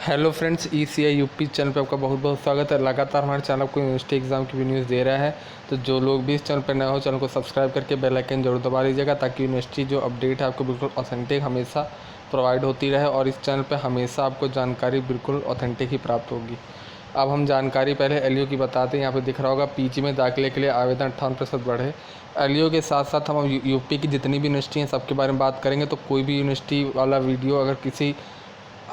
Hello friends, ECI UP channel पे आपका बहुत बहुत स्वागत है। लगातार हमारे चैनल को यूनिवर्सिटी एग्ज़ाम की भी न्यूज़ दे रहा है, तो जो लोग भी इस चैनल पर नए हो चैनल को सब्सक्राइब करके बेल आइकन जरूर दबा लीजिएगा, ताकि यूनिवर्सिटी जो अपडेट है आपको बिल्कुल ऑथेंटिक हमेशा प्रोवाइड होती रहे और इस चैनल पर हमेशा आपको जानकारी बिल्कुल ऑथेंटिक ही प्राप्त होगी। अब हम जानकारी पहले LU की बताते हैं। यहाँ पे दिख रहा होगा PG में दाखिले के लिए आवेदन 58% बढ़े। LU के साथ साथ हम यूपी की जितनी भी यूनिवर्सिटी हैं सबके बारे में बात करेंगे। तो कोई भी यूनिवर्सिटी वाला वीडियो अगर किसी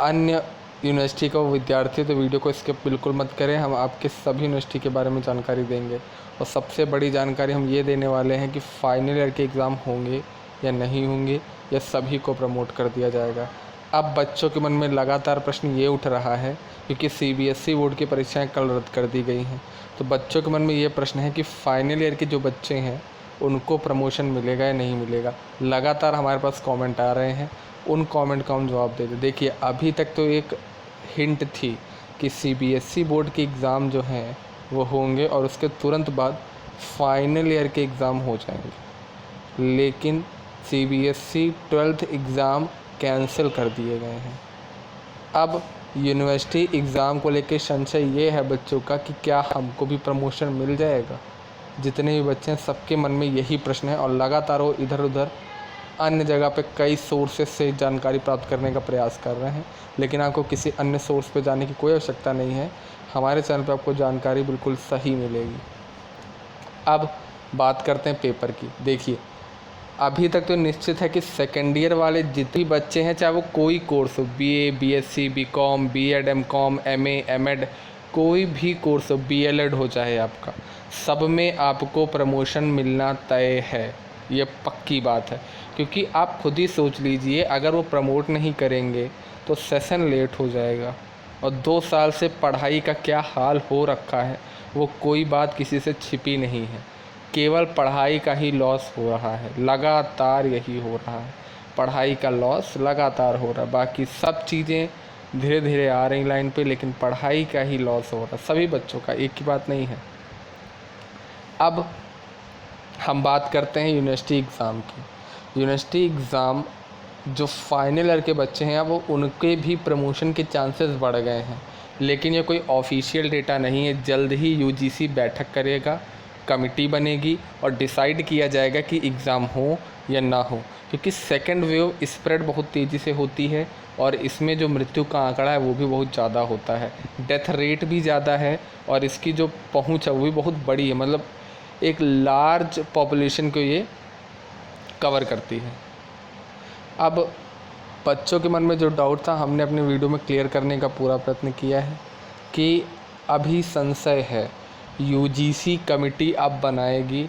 अन्य यूनिवर्सिटी का विद्यार्थी तो वीडियो को स्किप बिल्कुल मत करें। हम आपके सभी यूनिवर्सिटी के बारे में जानकारी देंगे और सबसे बड़ी जानकारी हम ये देने वाले हैं कि फाइनल ईयर के एग्ज़ाम होंगे या नहीं होंगे, या सभी को प्रमोट कर दिया जाएगा। अब बच्चों के मन में लगातार प्रश्न ये उठ रहा है, क्योंकि CBSE बोर्ड की परीक्षाएं कल रद्द कर दी गई हैं, तो बच्चों के मन में ये प्रश्न है कि फाइनल ईयर के जो बच्चे हैं उनको प्रमोशन मिलेगा या नहीं मिलेगा। लगातार हमारे पास कमेंट आ रहे हैं, उन कमेंट का हम जवाब दे दें। देखिए, अभी तक तो एक हिंट थी कि CBSE बोर्ड के एग्ज़ाम जो हैं वो होंगे और उसके तुरंत बाद फाइनल ईयर के एग्ज़ाम हो जाएंगे, लेकिन CBSE 12th एग्ज़ाम कैंसिल कर दिए गए हैं। अब यूनिवर्सिटी एग्ज़ाम को लेकर संशय ये है बच्चों का कि क्या हमको भी प्रमोशन मिल जाएगा। जितने भी बच्चे हैं सबके मन में यही प्रश्न है और लगातार वो इधर उधर अन्य जगह पे कई सोर्सेस से जानकारी प्राप्त करने का प्रयास कर रहे हैं, लेकिन आपको किसी अन्य सोर्स पे जाने की कोई आवश्यकता नहीं है। हमारे चैनल पे आपको जानकारी बिल्कुल सही मिलेगी। अब बात करते हैं पेपर की। देखिए, अभी तक तो निश्चित है कि सेकेंड ईयर वाले जितने बच्चे हैं, चाहे वो कोई कोर्स हो, BA, BSc, BCom, B.Ed, M.Com, MA, M.Ed, कोई भी कोर्स हो, BLED हो चाहे आपका, सब में आपको प्रमोशन मिलना तय है। ये पक्की बात है, क्योंकि आप खुद ही सोच लीजिए, अगर वो प्रमोट नहीं करेंगे तो सेशन लेट हो जाएगा और 2 साल से पढ़ाई का क्या हाल हो रखा है वो कोई बात किसी से छिपी नहीं है। केवल पढ़ाई का ही लॉस हो रहा है, लगातार यही हो रहा है, पढ़ाई का लॉस लगातार हो रहा है। बाकी सब चीज़ें धीरे धीरे आ रही लाइन पे, लेकिन पढ़ाई का ही लॉस हो रहा है सभी बच्चों का, एक ही बात नहीं है। अब हम बात करते हैं यूनिवर्सिटी एग्ज़ाम की। यूनिवर्सिटी एग्ज़ाम जो फाइनल ईयर के बच्चे हैं अब उनके भी प्रमोशन के चांसेस बढ़ गए हैं, लेकिन ये कोई ऑफिशियल डेटा नहीं है। जल्द ही UGC बैठक करेगा, कमिटी बनेगी और डिसाइड किया जाएगा कि एग्ज़ाम हो या ना हो, क्योंकि सेकेंड वेव स्प्रेड बहुत तेज़ी से होती है और इसमें जो मृत्यु का आंकड़ा है वो भी बहुत ज़्यादा होता है, डेथ रेट भी ज़्यादा है और इसकी जो पहुंच है वो भी बहुत बड़ी है। मतलब एक लार्ज पॉपुलेशन को ये कवर करती है। अब बच्चों के मन में जो डाउट था हमने अपने वीडियो में क्लियर करने का पूरा प्रयत्न किया है कि अभी संशय है, UGC कमेटी अब बनाएगी,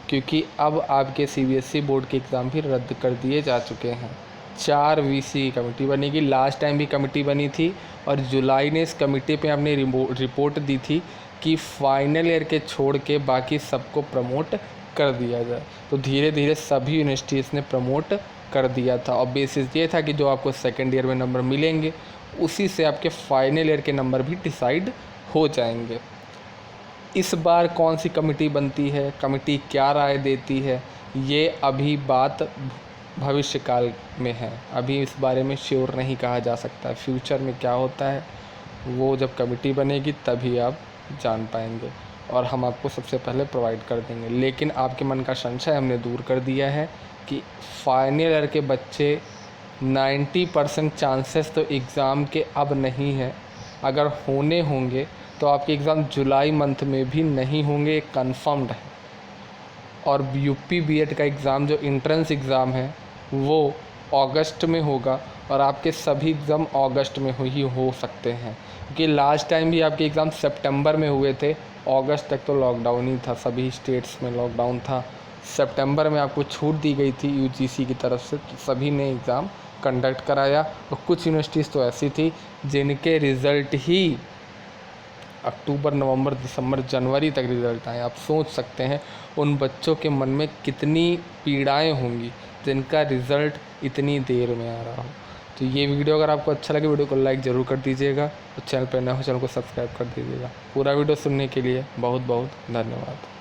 क्योंकि अब आपके CBSE बोर्ड के एग्ज़ाम भी रद्द कर दिए जा चुके हैं। 4 VC की कमेटी बनेगी। लास्ट टाइम भी कमेटी बनी थी और जुलाई ने इस कमेटी पे अपनी रिपोर्ट दी थी कि फाइनल ईयर के छोड़ के बाकी सबको प्रमोट कर दिया जाए। तो धीरे धीरे सभी यूनिवर्सिटीज़ ने प्रमोट कर दिया था और बेसिस ये था कि जो आपको सेकेंड ईयर में नंबर मिलेंगे उसी से आपके फाइनल ईयर के नंबर भी डिसाइड हो जाएंगे। इस बार कौन सी कमेटी बनती है, कमेटी क्या राय देती है, ये अभी बात भविष्य काल में है। अभी इस बारे में श्योर नहीं कहा जा सकता। फ्यूचर में क्या होता है वो जब कमेटी बनेगी तभी आप जान पाएंगे और हम आपको सबसे पहले प्रोवाइड कर देंगे। लेकिन आपके मन का संशय हमने दूर कर दिया है कि फाइनल ईयर के बच्चे 90% चांसेस तो एग्ज़ाम के अब नहीं है। अगर होने होंगे तो आपके एग्ज़ाम जुलाई मंथ में भी नहीं होंगे, कंफर्म्ड है। और UP B.Ed का एग्ज़ाम जो इंट्रेंस एग्ज़ाम है वो अगस्त में होगा और आपके सभी एग्ज़ाम अगस्त में ही हो सकते हैं, क्योंकि लास्ट टाइम भी आपके एग्ज़ाम सितंबर में हुए थे। अगस्त तक तो लॉकडाउन ही था, सभी स्टेट्स में लॉकडाउन था। सितंबर में आपको छूट दी गई थी UGC की तरफ से, तो सभी ने एग्ज़ाम कंडक्ट कराया। और कुछ यूनिवर्सिटीज़ तो ऐसी थी जिनके रिज़ल्ट ही अक्टूबर, नवंबर, दिसंबर, जनवरी तक रिज़ल्ट आए। आप सोच सकते हैं उन बच्चों के मन में कितनी पीड़ाएं होंगी जिनका रिज़ल्ट इतनी देर में आ रहा हो। तो ये वीडियो अगर आपको अच्छा लगे वीडियो को लाइक ज़रूर कर दीजिएगा और चैनल पर नए हो चैनल को सब्सक्राइब कर दीजिएगा। पूरा वीडियो सुनने के लिए बहुत बहुत धन्यवाद।